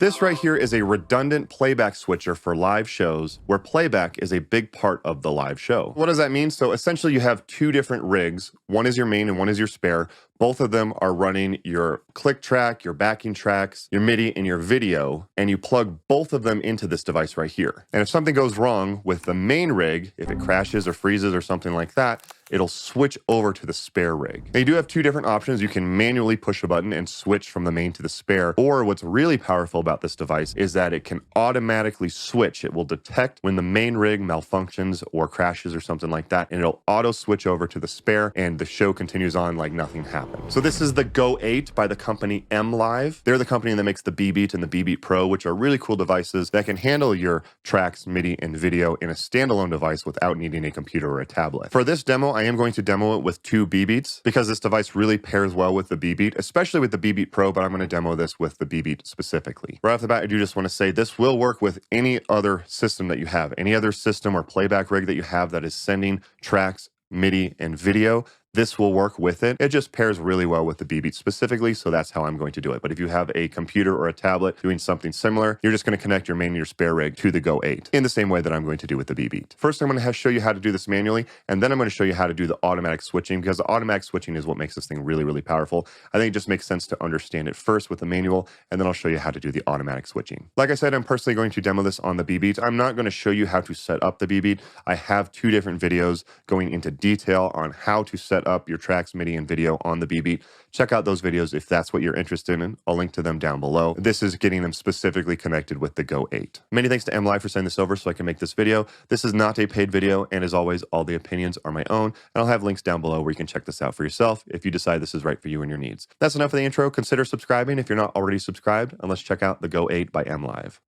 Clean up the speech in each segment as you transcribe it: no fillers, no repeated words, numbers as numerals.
This right here is a redundant playback switcher for live shows where playback is a big part of the live show. What does that mean? So essentially you have two different rigs. One is your main and one is your spare. Both of them are running your click track, your backing tracks, your MIDI, and your video, and you plug both of them into this device right here. And if something goes wrong with the main rig, if it crashes or freezes or something like that, it'll switch over to the spare rig. Now you do have two different options. You can manually push a button and switch from the main to the spare, or what's really powerful about this device is that it can automatically switch. It will detect when the main rig malfunctions or crashes or something like that, and it'll auto switch over to the spare, and the show continues on like nothing happened. So this is the Go.8 by the company MLive. They're the company that makes the B-Beat and the B-Beat Pro, which are really cool devices that can handle your tracks, MIDI, and video in a standalone device without needing a computer or a tablet. For this demo, I am going to demo it with two B-Beats because this device really pairs well with the B-Beat, especially with the B-Beat Pro, but I'm going to demo this with the B-Beat specifically. Right off the bat, I do just want to say this will work with any other system that you have, any other system or playback rig that you have that is sending tracks, MIDI, and video. This will work with it. It just pairs really well with the B-Beat specifically, so that's how I'm going to do it. But if you have a computer or a tablet doing something similar, you're just going to connect your main and your spare rig to the Go.8 in the same way that I'm going to do with the B-Beat. First, I'm going to show you how to do this manually, and then I'm going to show you how to do the automatic switching, because the automatic switching is what makes this thing really, really powerful. I think it just makes sense to understand it first with the manual, and then I'll show you how to do the automatic switching. Like I said, I'm personally going to demo this on the B-Beat. I'm not going to show you how to set up the B-Beat. I have two different videos going into detail on how to set up your tracks, MIDI, and video on the B-Beat. Check out those videos if that's what you're interested in. I'll link to them down below. This is getting them specifically connected with the Go.8. Many thanks to MLive for sending this over so I can make this video. This is not a paid video, and as always, all the opinions are my own, and I'll have links down below where you can check this out for yourself if you decide this is right for you and your needs. That's enough of the intro. Consider subscribing if you're not already subscribed, and let's check out the Go.8 by MLive.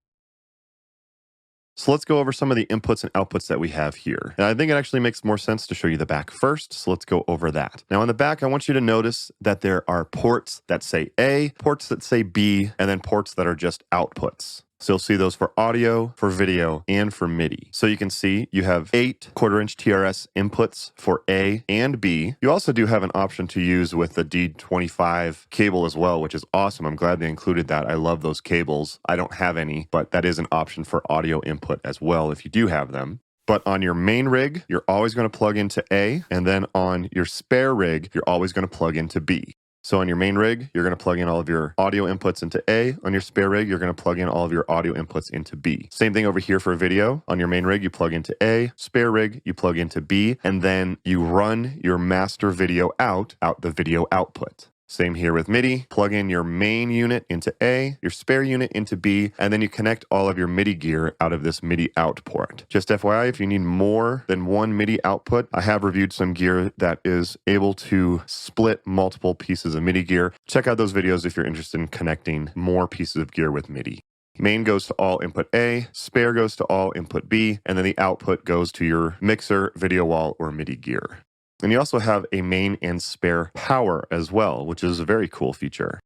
So let's go over some of the inputs and outputs that we have here. And I think it actually makes more sense to show you the back first. So let's go over that. Now on the back, I want you to notice that there are ports that say A, ports that say B, and then ports that are just outputs. So you'll see those for audio, for video, and for MIDI. So you can see you have 8 quarter-inch TRS inputs for A and B. You also do have an option to use with the D25 cable as well, which is awesome. I'm glad they included that. I love those cables. I don't have any, but that is an option for audio input as well if you do have them. But on your main rig, you're always going to plug into A, and then on your spare rig, you're always going to plug into B. So on your main rig, you're going to plug in all of your audio inputs into A. On your spare rig, you're going to plug in all of your audio inputs into B. Same thing over here for video. On your main rig, you plug into A. Spare rig, you plug into B. And then you run your master video out the video output. Same here with MIDI. Plug in your main unit into A, your spare unit into B, and then you connect all of your MIDI gear out of this MIDI out port. Just FYI, if you need more than one MIDI output, I have reviewed some gear that is able to split multiple pieces of MIDI gear. Check out those videos if you're interested in connecting more pieces of gear with MIDI. Main goes to all input A, spare goes to all input B, and then the output goes to your mixer, video wall, or MIDI gear. And you also have a main and spare power as well, which is a very cool feature.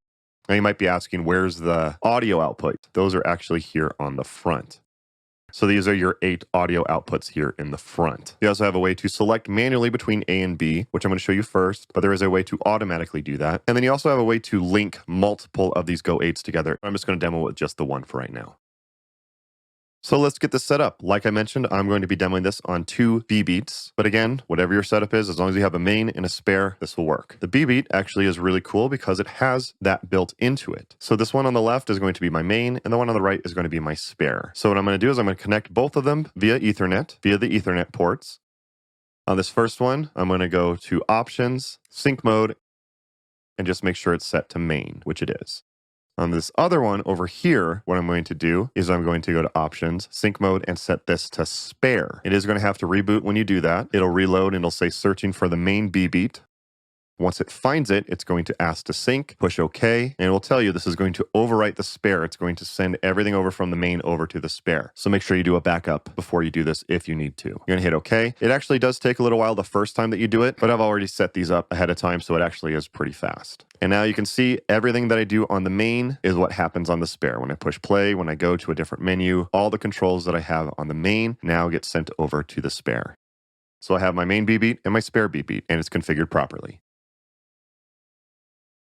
Now you might be asking, where's the audio output? Those are actually here on the front. So these are your 8 audio outputs here in the front. You also have a way to select manually between A and B, which I'm going to show you first, but there is a way to automatically do that. And then you also have a way to link multiple of these Go.8s together. I'm just going to demo with just the one for right now. So let's get this set up. Like I mentioned, I'm going to be demoing this on 2 B-Beats. But again, whatever your setup is, as long as you have a main and a spare, this will work. The B-Beat actually is really cool because it has that built into it. So this one on the left is going to be my main, and the one on the right is going to be my spare. So what I'm going to do is I'm going to connect both of them via Ethernet, via the Ethernet ports. On this first one, I'm going to go to Options, Sync Mode, and just make sure it's set to main, which it is. On this other one over here, what I'm going to do is I'm going to go to Options, Sync Mode, and set this to spare. It is going to have to reboot when you do that. It'll reload and it'll say searching for the main B-Beat. Once it finds it, it's going to ask to sync, push OK, and it will tell you this is going to overwrite the spare. It's going to send everything over from the main over to the spare. So make sure you do a backup before you do this if you need to. You're going to hit OK. It actually does take a little while the first time that you do it, but I've already set these up ahead of time, so it actually is pretty fast. And now you can see everything that I do on the main is what happens on the spare. When I push play, when I go to a different menu, all the controls that I have on the main now get sent over to the spare. So I have my main B-Beat and my spare B-Beat, and it's configured properly.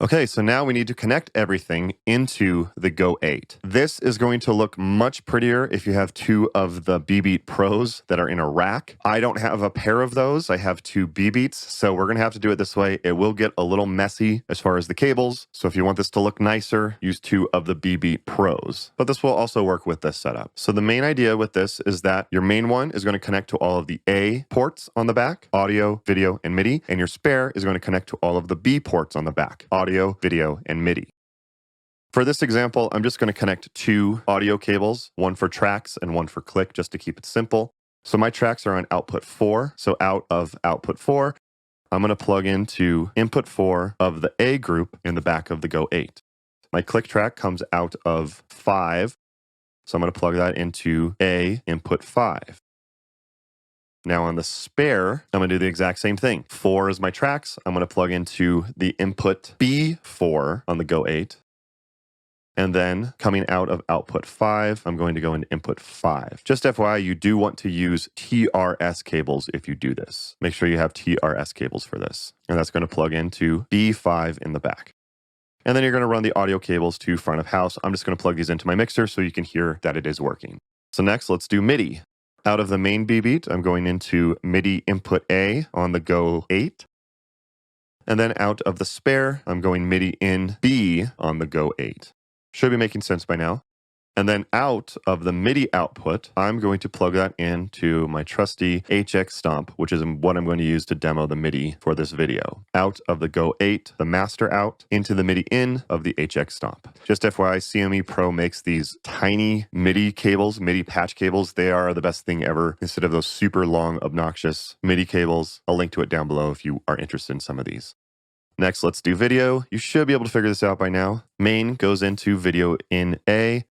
Okay, so now we need to connect everything into the Go.8. This is going to look much prettier if you have two of the B-Beat Pros that are in a rack. I don't have a pair of those. I have two B-Beats, so we're going to have to do it this way. It will get a little messy as far as the cables, so if you want this to look nicer, use two of the B-Beat Pros. But this will also work with this setup. So the main idea with this is that your main one is going to connect to all of the A ports on the back, audio, video, and MIDI, and your spare is going to connect to all of the B ports on the back, audio, video, and MIDI. For this example, I'm just going to connect two audio cables, one for tracks and one for click, just to keep it simple. So my tracks are on output 4. So out of output 4, I'm going to plug into input 4 of the A group in the back of the Go.8. My click track comes out of 5. So I'm going to plug that into A input 5. Now on the spare, I'm going to do the exact same thing. 4 is my tracks. I'm going to plug into the input B4 on the Go.8. And then coming out of output 5, I'm going to go into input 5. Just FYI, you do want to use TRS cables if you do this. Make sure you have TRS cables for this. And that's going to plug into B5 in the back. And then you're going to run the audio cables to front of house. I'm just going to plug these into my mixer so you can hear that it is working. So next, let's do MIDI. Out of the main B-Beat, I'm going into MIDI input A on the Go.8. And then out of the spare, I'm going MIDI in B on the Go.8. Should be making sense by now. And then out of the MIDI output, I'm going to plug that into my trusty HX Stomp, which is what I'm going to use to demo the MIDI for this video. Out of the Go.8, the master out, into the MIDI in of the HX Stomp. Just FYI, CME Pro makes these tiny MIDI cables, MIDI patch cables. They are the best thing ever instead of those super long, obnoxious MIDI cables. I'll link to it down below if you are interested in some of these. Next, let's do video. You should be able to figure this out by now. Main goes into video in A.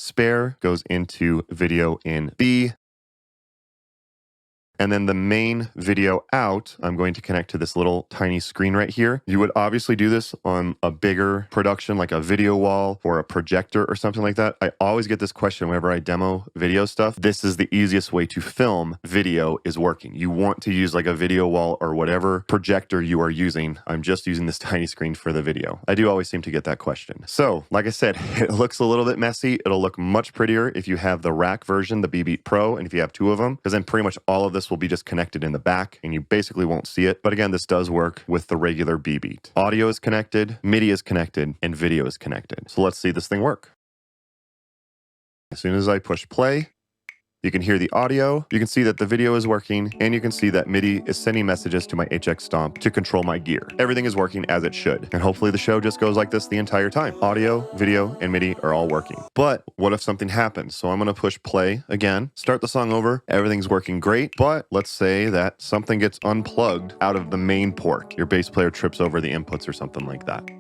Spare goes into video in B. And then the main video out, I'm going to connect to this little tiny screen right here. You would obviously do this on a bigger production like a video wall or a projector or something like that. I always get this question whenever I demo video stuff. This is the easiest way to film video is working. You want to use like a video wall or whatever projector you are using. I'm just using this tiny screen for the video. I do always seem to get that question. So like I said, it looks a little bit messy. It'll look much prettier if you have the rack version, the B-Beat Pro, and if you have two of them, because then pretty much all of this will be just connected in the back and you basically won't see it. But again, this does work with the regular B-Beat. Audio is connected, MIDI is connected, and video is connected. So let's see this thing work. As soon as I push play, you can hear the audio, you can see that the video is working, and you can see that MIDI is sending messages to my HX Stomp to control my gear. Everything is working as it should, and hopefully the show just goes like this the entire time. Audio, video, and MIDI are all working. But what if something happens? So I'm going to push play again, start the song over, everything's working great, but let's say that something gets unplugged out of the main port. Your bass player trips over the inputs or something like that.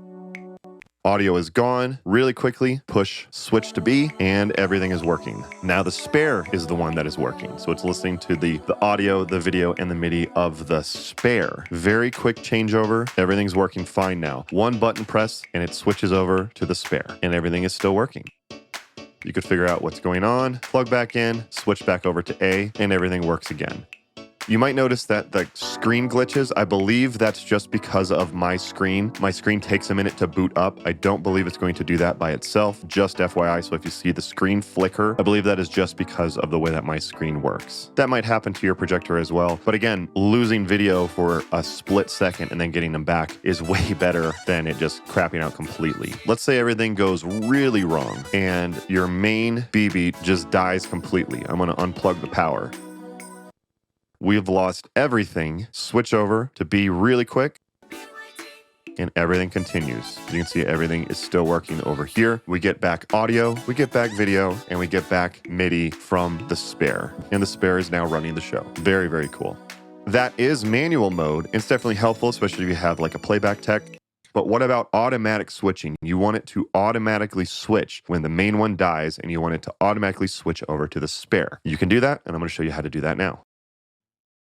Audio is gone. Really quickly, push switch to B, and everything is working. Now the spare is the one that is working. So it's listening to the audio, the video, and the MIDI of the spare. Very quick changeover. Everything's working fine now. One button press, and it switches over to the spare, and everything is still working. You could figure out what's going on, plug back in, switch back over to A, and everything works again. You might notice that the screen glitches. I believe that's just because of my screen. My screen takes a minute to boot up. I don't believe it's going to do that by itself, just FYI. So if you see the screen flicker, I believe that is just because of the way that my screen works. That might happen to your projector as well. But again, losing video for a split second and then getting them back is way better than it just crapping out completely. Let's say everything goes really wrong and your main B-Beat just dies completely. I'm going to unplug the power. We've lost everything. Switch over to B really quick, and everything continues. As you can see, everything is still working over here. We get back audio, we get back video, and we get back MIDI from the spare. And the spare is now running the show. Very, very cool. That is manual mode. It's definitely helpful, especially if you have like a playback tech. But what about automatic switching? You want it to automatically switch when the main one dies, and you want it to automatically switch over to the spare. You can do that, and I'm going to show you how to do that now.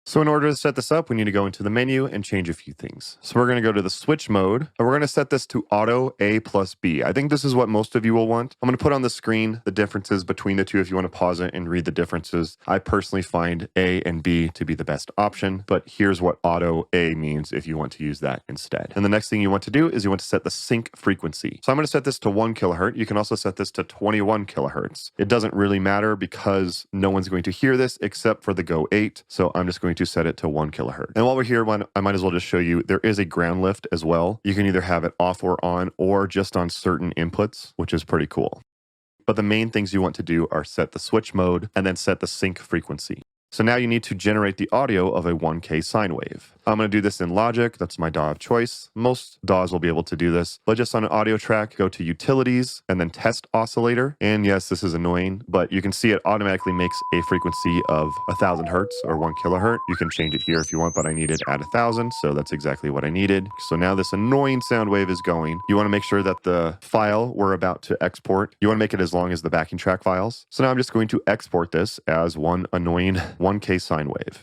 So in order to set this up, we need to go into the menu and change a few things. So we're going to go to the switch mode, and we're going to set this to auto A plus B. I think this is what most of you will want. I'm going to put on the screen the differences between the two if you want to pause it and read the differences. I personally find A and B to be the best option, but here's what auto A means if you want to use that instead. And the next thing you want to do is you want to set the sync frequency. So I'm going to set this to 1 kilohertz. You can also set this to 21 kilohertz. It doesn't really matter because no one's going to hear this except for the Go.8. So I'm just going to set it to 1 kilohertz. And while we're here, I might as well just show you there is a ground lift as well. You can either have it off or on, or just on certain inputs, which is pretty cool. But the main things you want to do are set the switch mode and then set the sync frequency. So now you need to generate the audio of a 1K sine wave. I'm going to do this in Logic. That's my DAW of choice. Most DAWs will be able to do this, but just on an audio track, go to Utilities and then Test Oscillator. And yes, this is annoying, but you can see it automatically makes a frequency of 1000 hertz or 1 kilohertz. You can change it here if you want, but I needed at 1000, so that's exactly what I needed. So now this annoying sound wave is going. You want to make sure that the file we're about to export, you want to make it as long as the backing track files. So now I'm just going to export this as one annoying 1K sine wave.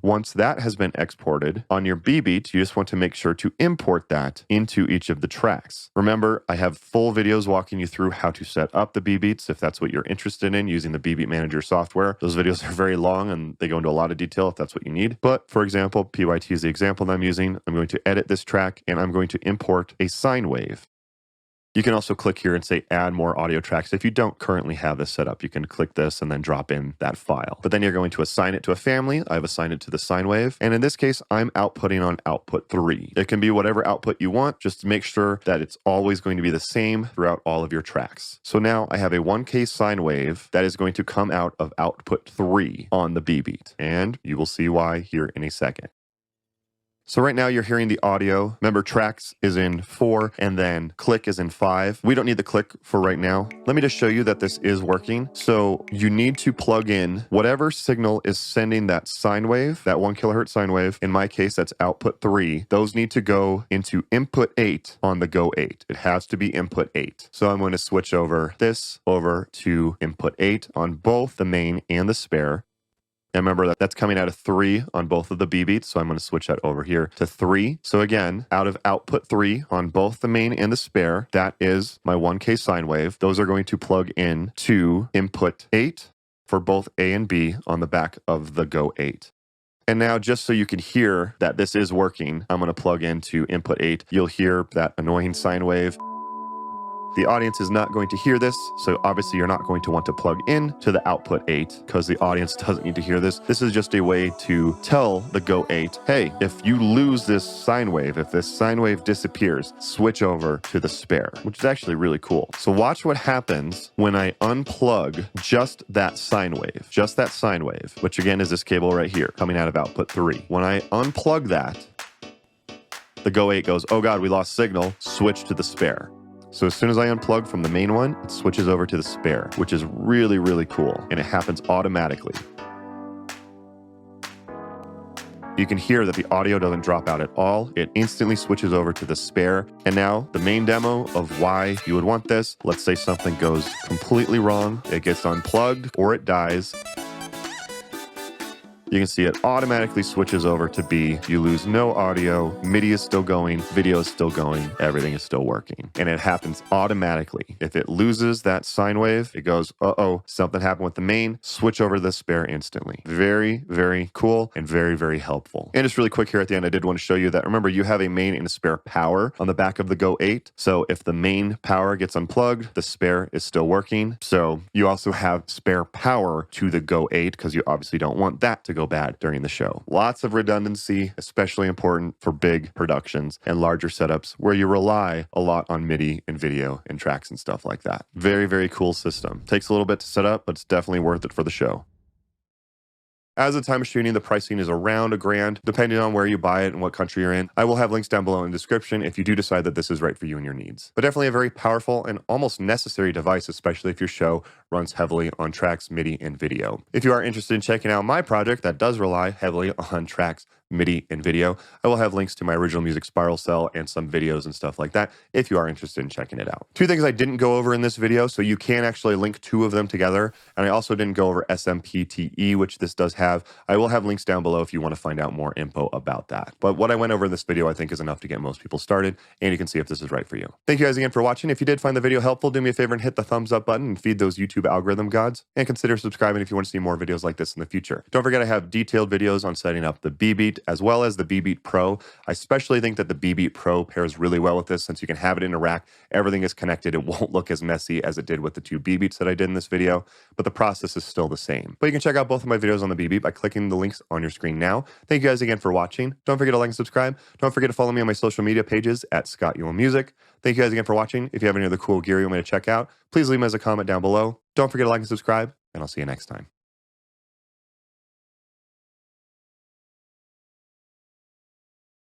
Once that has been exported, on your B-beat, you just want to make sure to import that into each of the tracks. Remember, I have full videos walking you through how to set up the B-beats if that's what you're interested in using the B-beat Manager software. Those videos are very long and they go into a lot of detail if that's what you need. But for example, PYT is the example that I'm using. I'm going to edit this track and I'm going to import a sine wave. You can also click here and say add more audio tracks. If you don't currently have this set up, you can click this and then drop in that file. But then you're going to assign it to a family. I've assigned it to the sine wave. And in this case, I'm outputting on output 3. It can be whatever output you want, just to make sure that it's always going to be the same throughout all of your tracks. So now I have a 1K sine wave that is going to come out of output 3 on the B-beat. And you will see why here in a second. So right now you're hearing the audio. Remember, tracks is in 4 and then click is in 5. We don't need the click for right now. Let me just show you that this is working. So you need to plug in whatever signal is sending that sine wave, that 1 kilohertz sine wave. In my case, that's output 3. Those need to go into input 8 on the Go.8. It has to be input 8. So I'm going to switch this over to input 8 on both the main and the spare. And remember that that's coming out of 3 on both of the B-beats, so I'm going to switch that over here to 3. So again, out of output 3 on both the main and the spare, that is my 1K sine wave. Those are going to plug in to input 8 for both A and B on the back of the Go.8. And now, just so you can hear that this is working, I'm going to plug into input 8. You'll hear that annoying sine wave. The audience is not going to hear this, so obviously you're not going to want to plug in to the output 8 because the audience doesn't need to hear this. This is just a way to tell the Go.8, hey, if you lose this sine wave, if this sine wave disappears, switch over to the spare, which is actually really cool. So watch what happens when I unplug just that sine wave, which again is this cable right here coming out of output 3. When I unplug that, the Go.8 goes, oh God, we lost signal, switch to the spare. So as soon as I unplug from the main one, it switches over to the spare, which is really, really cool. And it happens automatically. You can hear that the audio doesn't drop out at all. It instantly switches over to the spare. And now the main demo of why you would want this. Let's say something goes completely wrong. It gets unplugged or it dies. You can see it automatically switches over to B. You lose no audio, MIDI is still going, video is still going, everything is still working. And it happens automatically. If it loses that sine wave, it goes, uh-oh, something happened with the main, switch over to the spare instantly. Very, very cool and very, very helpful. And just really quick here at the end, I did want to show you that, remember, you have a main and a spare power on the back of the Go.8. So if the main power gets unplugged, the spare is still working. So you also have spare power to the Go.8 because you obviously don't want that to go bad during the show. Lots of redundancy, especially important for big productions and larger setups where you rely a lot on MIDI and video and tracks and stuff like that. Very, very cool system. Takes a little bit to set up, but it's definitely worth it for the show. As the time of shooting, the pricing is around $1,000, depending on where you buy it and what country you're in. I will have links down below in the description if you do decide that this is right for you and your needs. But definitely a very powerful and almost necessary device, especially if your show runs heavily on tracks, MIDI, and video. If you are interested in checking out my project that does rely heavily on tracks, MIDI, and video, I will have links to my original music spiral cell and some videos and stuff like that if you are interested in checking it out. Two things I didn't go over in this video, so you can actually link two of them together, and I also didn't go over SMPTE, which this does have. I will have links down below if you want to find out more info about that. But what I went over in this video I think is enough to get most people started, and you can see if this is right for you. Thank you guys again for watching. If you did find the video helpful, do me a favor and hit the thumbs up button and feed those YouTube algorithm gods, and consider subscribing if you want to see more videos like this in the future. Don't forget I have detailed videos on setting up the B-Beat as well as the B-Beat Pro. I especially think that the B-Beat Pro pairs really well with this since you can have it in a rack. Everything is connected. It won't look as messy as it did with the two B-Beats that I did in this video, but the process is still the same. But you can check out both of my videos on the B-Beat by clicking the links on your screen now. Thank you guys again for watching. Don't forget to like and subscribe. Don't forget to follow me on my social media pages at Scott Ewell Music. Thank you guys again for watching. If you have any other cool gear you want me to check out, please leave me as a comment down below. Don't forget to like and subscribe, and I'll see you next time.